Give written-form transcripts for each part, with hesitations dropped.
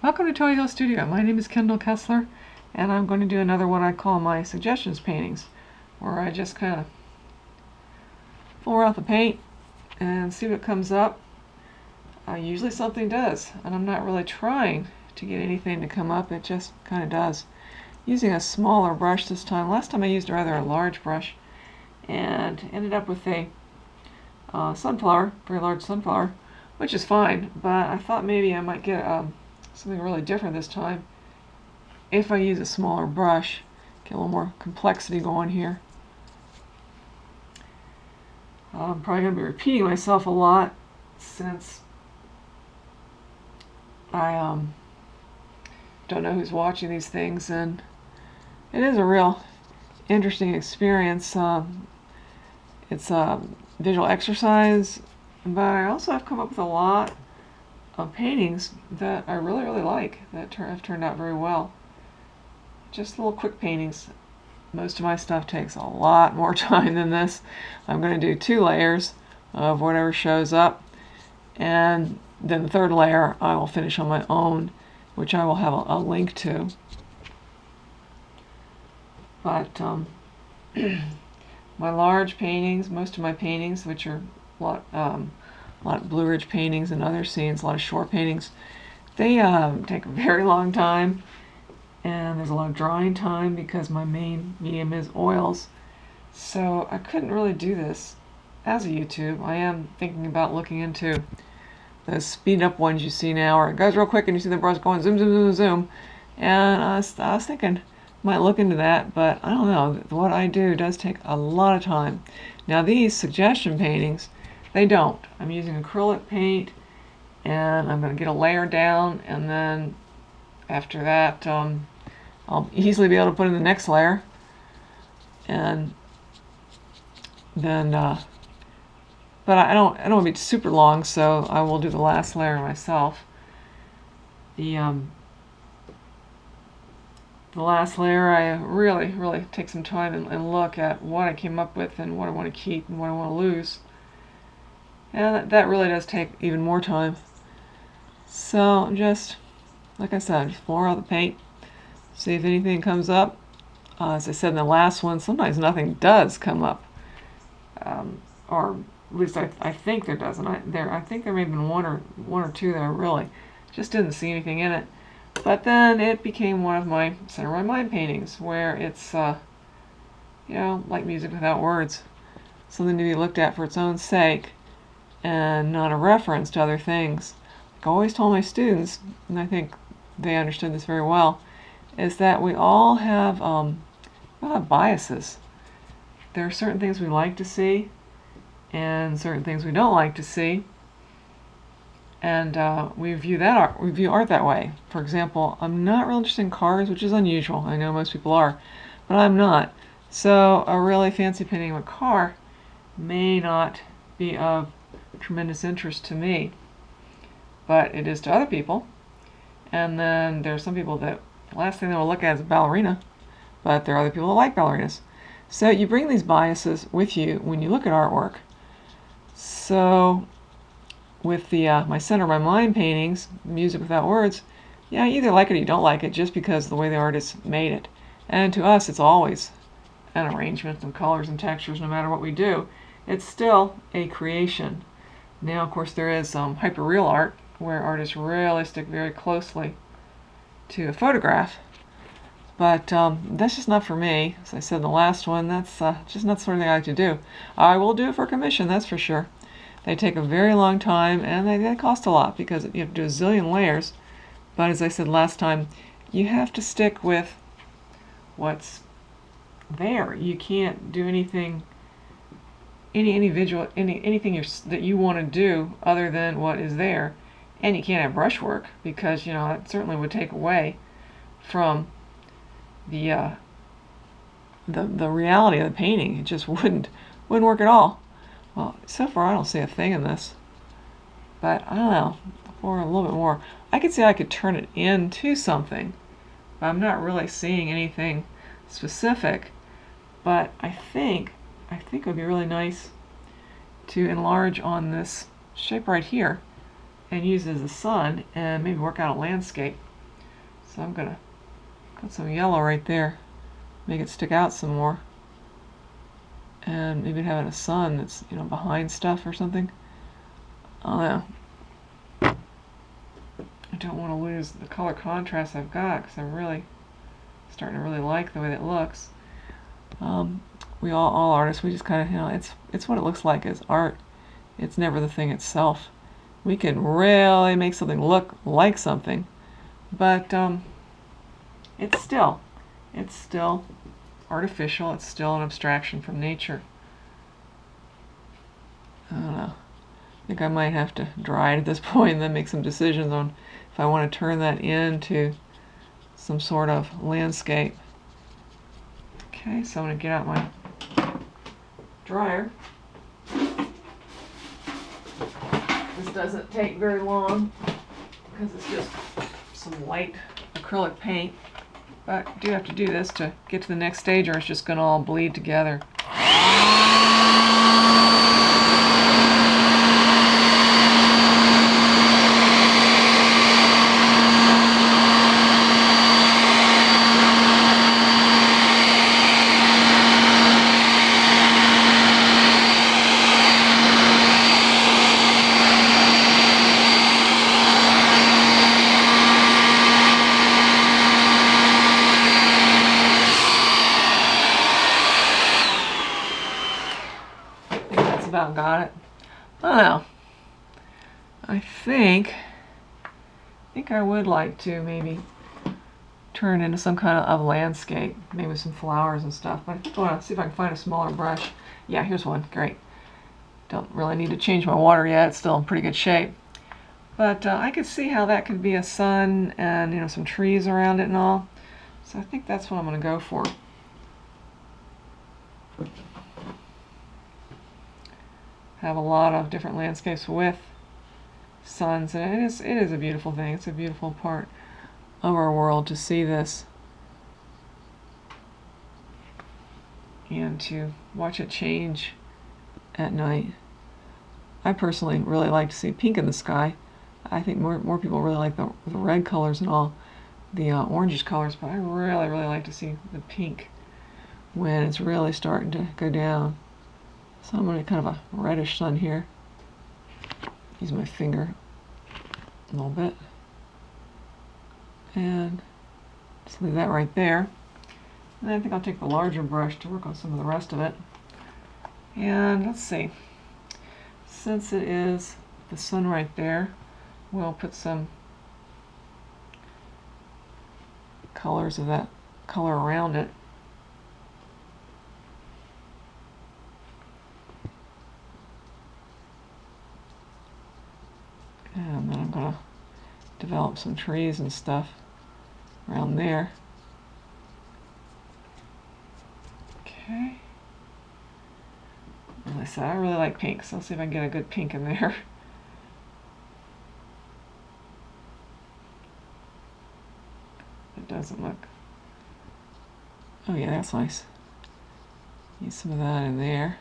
Welcome to Toy Hill Studio. My name is Kendall Kessler, and I'm going to do another one I call my suggestions paintings, where I just kind of pour out the paint and see what comes up. Usually something does, and I'm not really trying to get anything to come up, it just kind of does. Using a smaller brush this time. Last time I used rather a large brush and ended up with a sunflower, very large sunflower, which is fine, but I thought maybe I might get something really different this time if I use a smaller brush. Get a little more complexity going here. I'm probably going to be repeating myself a lot since I don't know who's watching these things, and it is a real interesting experience. It's a visual exercise, but I also have come up with a lot of paintings that I really like that have turned out very well. Just little quick paintings. Most of my stuff takes a lot more time than this. I'm going to do 2 layers of whatever shows up, and then the 3rd layer I will finish on my own, which I will have a link to. But my large paintings, most of my paintings, which are a lot of Blue Ridge paintings and other scenes, a lot of shore paintings, they take a very long time, and there's a lot of drying time because my main medium is oils. So I couldn't really do this as a YouTube. I am thinking about looking into the speed up ones you see now, where it goes real quick and you see the brush going zoom, zoom, zoom, zoom. And I was thinking, might look into that, but I don't know. What I do does take a lot of time. Now these suggestion paintings, they don't. I'm using acrylic paint, and I'm going to get a layer down, and then after that I'll easily be able to put in the next layer, and then but I don't want to be super long, so I will do the last layer myself. The last layer I really take some time and look at what I came up with and what I want to keep and what I want to lose. And that really does take even more time. So just, like I said, just pour out the paint, see if anything comes up. As I said in the last one, sometimes nothing does come up. Or at least I think there does. And I think there may have been one or two that I really just didn't see anything in it. But then it became one of my center of my mind paintings, where it's like music without words, something to be looked at for its own sake and not a reference to other things. Like I always told my students, and I think they understood this very well, is that we all have biases. There are certain things we like to see and certain things we don't like to see, and we view art that way. For example, I'm not real interested in cars, which is unusual. I know most people are, but I'm not. So a really fancy painting of a car may not be of tremendous interest to me, but it is to other people. And then there are some people that the last thing they will look at is a ballerina, but there are other people that like ballerinas. So you bring these biases with you when you look at artwork. So with the my center of my mind paintings, music without words, you either like it or you don't like it, just because of the way the artist made it. And to us, it's always an arrangement and colors and textures. No matter what we do, it's still a creation. Now, of course, there is hyperreal art, where artists really stick very closely to a photograph. But that's just not for me. As I said in the last one, that's just not the sort of thing I like to do. I will do it for commission, that's for sure. They take a very long time, and they cost a lot because you have to do a zillion layers. But as I said last time, you have to stick with what's there. You can't do anything, any visual, anything that you want to do other than what is there. And you can't have brushwork, because it certainly would take away from the reality of the painting. It just wouldn't work at all. Well, so far I don't see a thing in this, but I don't know, or a little bit more. I could see I could turn it into something, but I'm not really seeing anything specific. But I think it would be really nice to enlarge on this shape right here and use it as a sun and maybe work out a landscape. So I'm gonna put some yellow right there, make it stick out some more, and maybe having a sun that's, you know, behind stuff or something. Oh yeah. I don't want to lose the color contrast I've got because I'm really starting to really like the way that looks. We all artists, we just kind of, you know, it's what it looks like as art. It's never the thing itself. We can really make something look like something, but it's still artificial. It's still an abstraction from nature. I don't know. I think I might have to dry it at this point and then make some decisions on if I want to turn that into some sort of landscape. Okay, so I'm going to get out my dryer. This doesn't take very long because it's just some light acrylic paint. But I do have to do this to get to the next stage or it's just going to all bleed together. About got it. I don't know. I think I would like to maybe turn into some kind of landscape, maybe with some flowers and stuff. But I want to see if I can find a smaller brush. Yeah, here's one. Great. Don't really need to change my water yet. It's still in pretty good shape. But I could see how that could be a sun and, you know, some trees around it and all. So I think that's what I'm going to go for. Have a lot of different landscapes with suns, and it is a beautiful thing. It's a beautiful part of our world to see this and to watch it change at night. I personally really like to see pink in the sky. I think more people really like the red colors and all the orangish colors, but I really like to see the pink when it's really starting to go down. So I'm going to kind of a reddish sun here. Use my finger a little bit. And just leave that right there. And I think I'll take the larger brush to work on some of the rest of it. And let's see. Since it is the sun right there, we'll put some colors of that color around it. And then I'm going to develop some trees and stuff around there. Okay. As I said, I really like pink, so let's see if I can get a good pink in there. It doesn't look... Oh yeah, that's nice. Use some of that in there.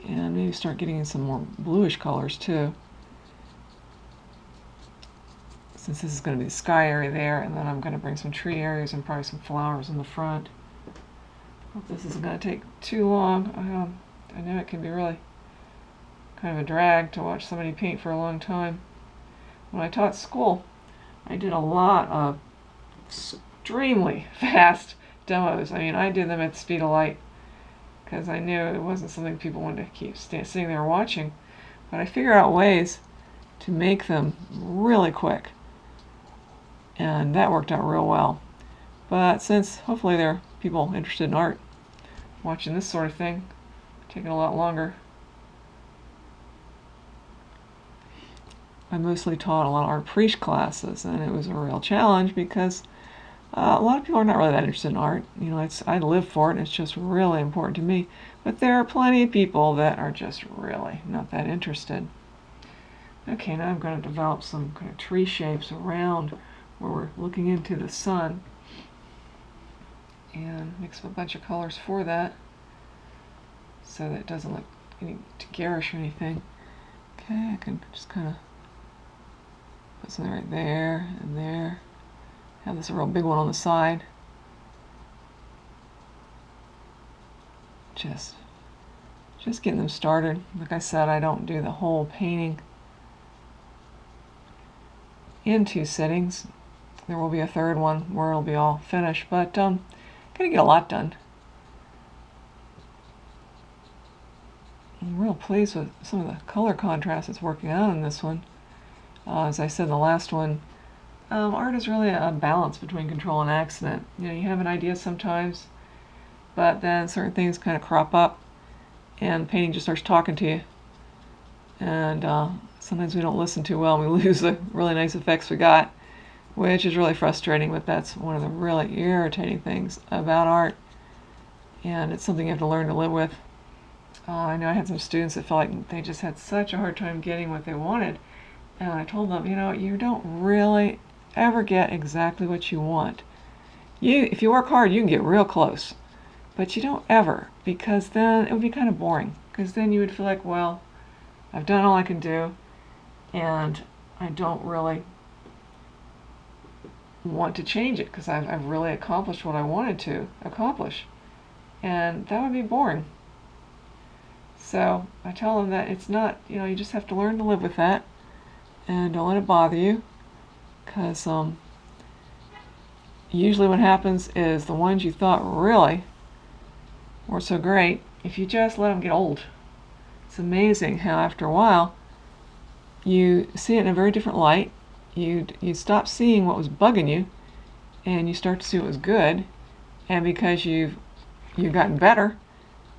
And maybe start getting in some more bluish colors too. Since this is going to be the sky area there, and then I'm going to bring some tree areas and probably some flowers in the front. Hope this isn't going to take too long. I know it can be really kind of a drag to watch somebody paint for a long time. When I taught school, I did a lot of extremely fast demos. I mean, I did them at the speed of light because I knew it wasn't something people wanted to keep sitting there watching. But I figured out ways to make them really quick. And that worked out real well. But since hopefully there are people interested in art watching this sort of thing, taking a lot longer. I mostly taught a lot of art preach classes, and it was a real challenge because a lot of people are not really that interested in art. You know, I live for it, and it's just really important to me. But there are plenty of people that are just really not that interested. Okay, now I'm going to develop some kind of tree shapes around where we're looking into the sun. And mix up a bunch of colors for that so that it doesn't look any too garish or anything. Okay, I can just kind of Put something right there and there. Have this real big one on the side. Just getting them started. Like I said, I don't do the whole painting in 2 sittings. There will be a third one where it'll be all finished, but gonna get a lot done. I'm real pleased with some of the color contrast that's working out in this one. As I said in the last one, art is really a balance between control and accident. You know, you have an idea sometimes, but then certain things kind of crop up and the painting just starts talking to you. And sometimes we don't listen too well and we lose the really nice effects we got, which is really frustrating, but that's one of the really irritating things about art. And it's something you have to learn to live with. I know I had some students that felt like they just had such a hard time getting what they wanted. And I told them, you know, you don't really ever get exactly what you want. If you work hard, you can get real close. But you don't ever, because then it would be kind of boring. Because then you would feel like, well, I've done all I can do, and I don't really want to change it because I've really accomplished what I wanted to accomplish. And that would be boring. So I tell them that it's not, you know, you just have to learn to live with that and don't let it bother you, because usually what happens is the ones you thought really were so great, if you just let them get old, it's amazing how after a while you see it in a very different light. You stop seeing what was bugging you and you start to see what was good, and because you've gotten better,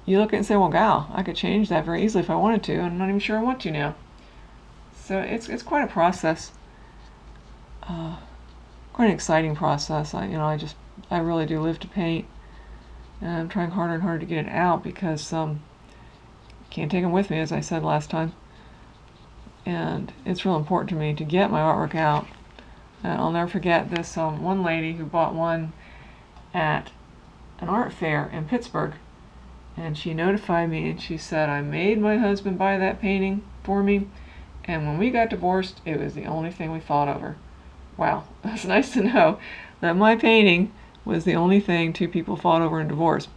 you look at it and say, well, wow, I could change that very easily if I wanted to, and I'm not even sure I want to now. So it's quite a process, quite an exciting process. I really do live to paint, and I'm trying harder and harder to get it out because can't take them with me, as I said last time. And it's real important to me to get my artwork out. And I'll never forget this one lady who bought one at an art fair in Pittsburgh. And she notified me and she said, I made my husband buy that painting for me, and when we got divorced, it was the only thing we fought over. Wow, that's nice to know that my painting was the only thing 2 people fought over in divorce.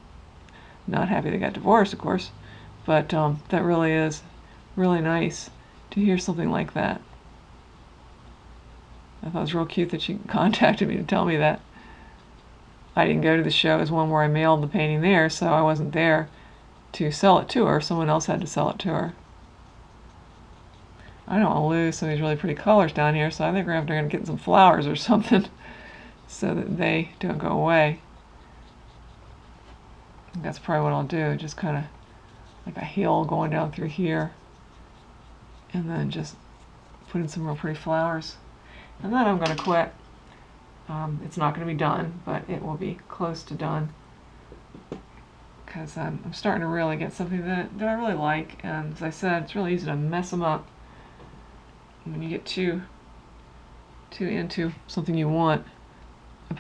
Not happy they got divorced, of course, but that really is really nice to hear something like that. I thought it was real cute that she contacted me to tell me that. I didn't go to the show. It was one where I mailed the painting there, so I wasn't there to sell it to her. Someone else had to sell it to her. I don't want to lose some of these really pretty colors down here, so I think we're going to get some flowers or something so that they don't go away. I think that's probably what I'll do, just kind of like a hill going down through here, and then just put in some real pretty flowers. And then I'm going to quit. It's not going to be done, but it will be close to done, because I'm starting to really get something that I really like. And as I said, it's really easy to mess them up when you get too into something you want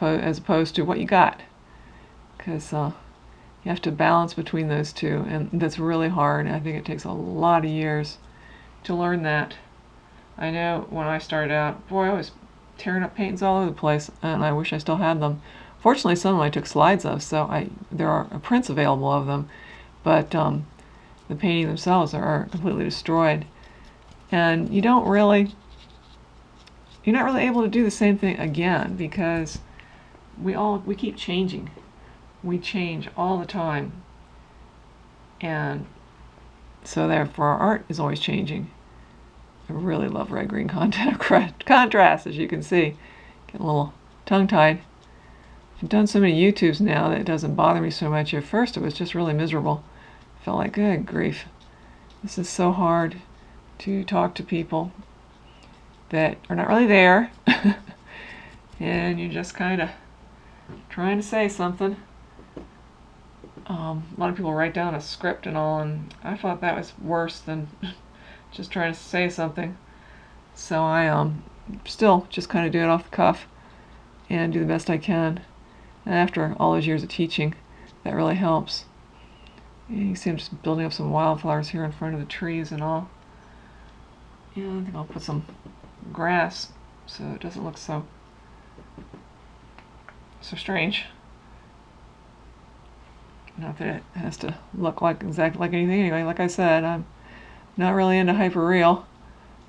as opposed to what you got, because you have to balance between those two, and that's really hard. I think it takes a lot of years to learn that. I know when I started out, boy, I was tearing up paintings all over the place, and I wish I still had them. Fortunately, some of them I took slides of, so there are prints available of them, but the painting themselves are completely destroyed. And you're not really able to do the same thing again, because we keep changing. We change all the time, and so therefore our art is always changing. I really love red-green contrast, as you can see. Getting a little tongue-tied. I've done so many YouTubes now that it doesn't bother me so much. At first it was just really miserable. I felt like, good grief, this is so hard to talk to people that are not really there. And you're just kind of trying to say something. A lot of people write down a script and all, and I thought that was worse than just trying to say something. So I still just kind of do it off the cuff and do the best I can. And after all those years of teaching, that really helps. And you can see I'm just building up some wildflowers here in front of the trees and all. Yeah, I think I'll put some grass so it doesn't look so strange. Not that it has to look like exactly like anything anyway. Like I said, I'm not really into hyperreal.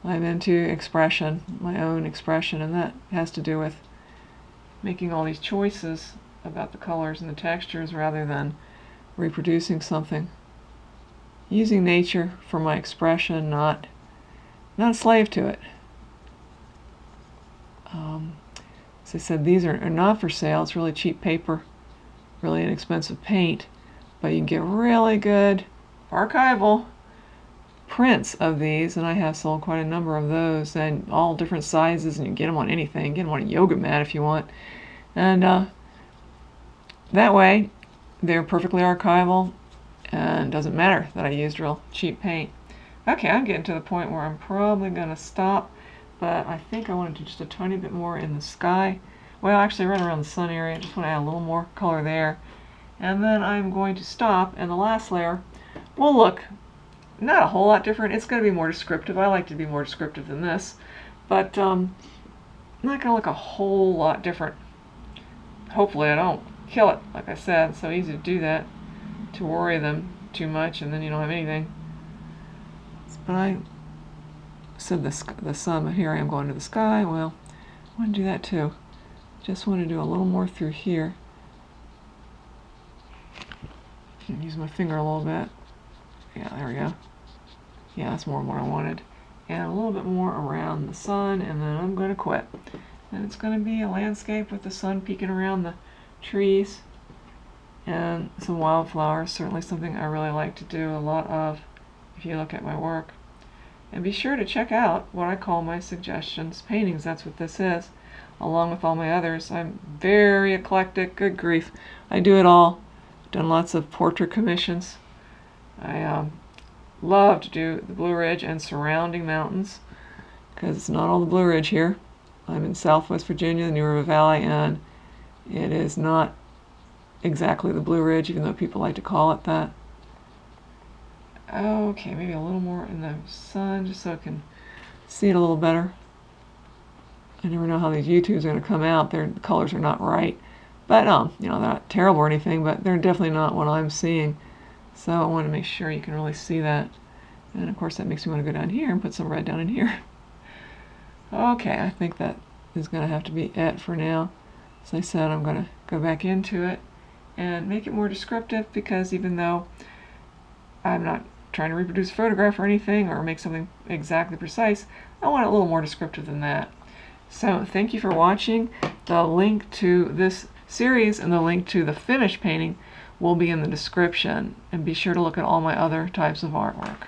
I'm into expression, my own expression, and that has to do with making all these choices about the colors and the textures rather than reproducing something. Using nature for my expression, not a slave to it. As I said, these are not for sale. It's really cheap paper, really inexpensive paint, but you can get really good archival prints of these, and I have sold quite a number of those, and all different sizes, and you can get them on anything. Get them on a yoga mat if you want, and that way they're perfectly archival, and it doesn't matter that I used real cheap paint. Okay, I'm getting to the point where I'm probably going to stop, but I think I want to do just a tiny bit more in the sky. Well, actually right around the sun area. I just want to add a little more color there. And then I'm going to stop, and the last layer will look not a whole lot different. It's going to be more descriptive. I like to be more descriptive than this, but not going to look a whole lot different. Hopefully I don't kill it, like I said. It's so easy to do that, to worry them too much, and then you don't have anything. But I said the sun, but here I am going to the sky. Well, I want to do that too. Just want to do a little more through here. Use my finger a little bit. Yeah, there we go. Yeah, that's more than what I wanted. And a little bit more around the sun, and then I'm going to quit. And it's going to be a landscape with the sun peeking around the trees and some wildflowers. Certainly something I really like to do a lot of if you look at my work. And be sure to check out what I call my suggestions paintings. That's what this is, along with all my others. I'm very eclectic. Good grief. I do it all. I've done lots of portrait commissions. I love to do the Blue Ridge and surrounding mountains, because it's not all the Blue Ridge here. I'm in Southwest Virginia, the New River Valley, and it is not exactly the Blue Ridge, even though people like to call it that. Okay, maybe a little more in the sun, just so I can see it a little better. I never know how these YouTubes are going to come out. The colors are not right. But, they're not terrible or anything, but they're definitely not what I'm seeing. So I want to make sure you can really see that. And, of course, that makes me want to go down here and put some red down in here. Okay, I think that is going to have to be it for now. As I said, I'm going to go back into it and make it more descriptive, because even though I'm not trying to reproduce a photograph or anything or make something exactly precise, I want it a little more descriptive than that. So thank you for watching. The link to this series and the link to the finished painting will be in the description, and be sure to look at all my other types of artwork.